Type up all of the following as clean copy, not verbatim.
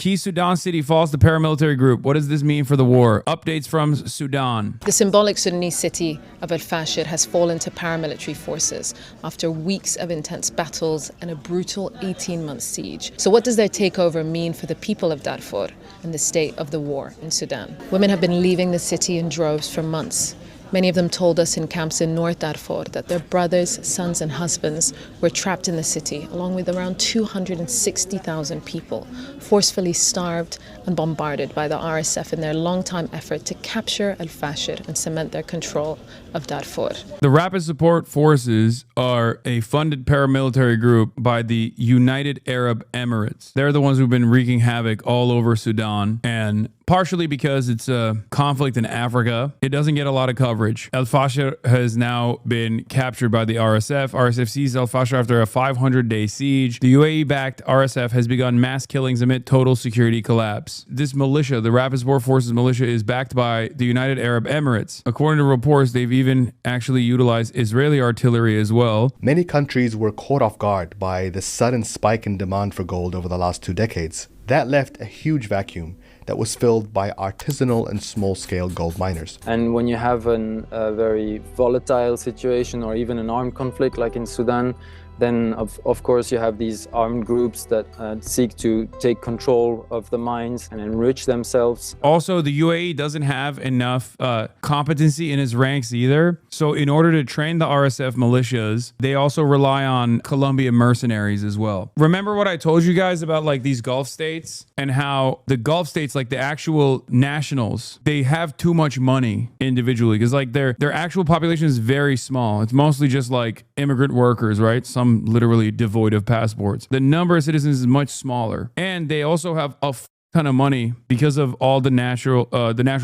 Key Sudan city falls to paramilitary group. What does this mean for the war? Updates from Sudan. The symbolic Sudanese city of Fasher has fallen to paramilitary forces after weeks of intense battles and a brutal 18-month siege. So what does their takeover mean for the people of Darfur and the state of the war in Sudan? Women have been leaving the city in droves for months. Many of them told us in camps in North Darfur that their brothers, sons and husbands were trapped in the city, along with around 260,000 people, forcefully starved and bombarded by the RSF in their long-time effort to capture Fasher and cement their control of Darfur. The Rapid Support Forces are a funded paramilitary group by the United Arab Emirates. They're the ones who've been wreaking havoc all over Sudan, and partially because it's a conflict in Africa, it doesn't get a lot of coverage. Fasher has now been captured by the RSF. RSF seized Fasher after a 500-day siege. The UAE-backed RSF has begun mass killings amid total security collapse. This militia, the Rapid Support Forces militia, is backed by the United Arab Emirates. According to reports, they've even actually utilized Israeli artillery as well. Many countries were caught off guard by the sudden spike in demand for gold over the last 2 decades. That left a huge vacuum that was filled by artisanal and small-scale gold miners. And when you have a very volatile situation or even an armed conflict like in Sudan, then of course you have these armed groups that seek to take control of the mines and enrich themselves. Also, the UAE doesn't have enough competency in its ranks either. So in order to train the RSF militias, they also rely on Colombian mercenaries as well. Remember what I told you guys about like these Gulf states and how the Gulf states, like the actual nationals, they have too much money individually because like their actual population is very small. It's mostly just like immigrant workers, right? Some literally devoid of passports. The number of citizens is much smaller, and they also have a ton of money because of all the natural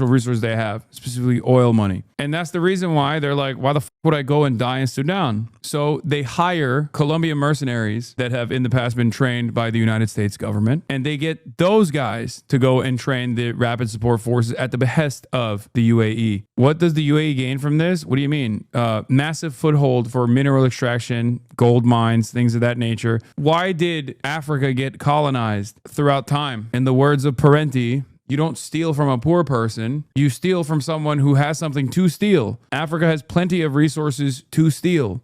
resources they have, specifically oil money. And that's the reason why they're like, why the f would I go and die in Sudan? So they hire Colombian mercenaries that have in the past been trained by the United States government, and they get those guys to go and train the Rapid Support Forces at the behest of the UAE. What does the UAE gain from this? What do you mean? Massive foothold for mineral extraction, gold mines, things of that nature. Why did Africa get colonized throughout time? In the words of Parenti, you don't steal from a poor person. You steal from someone who has something to steal. Africa has plenty of resources to steal.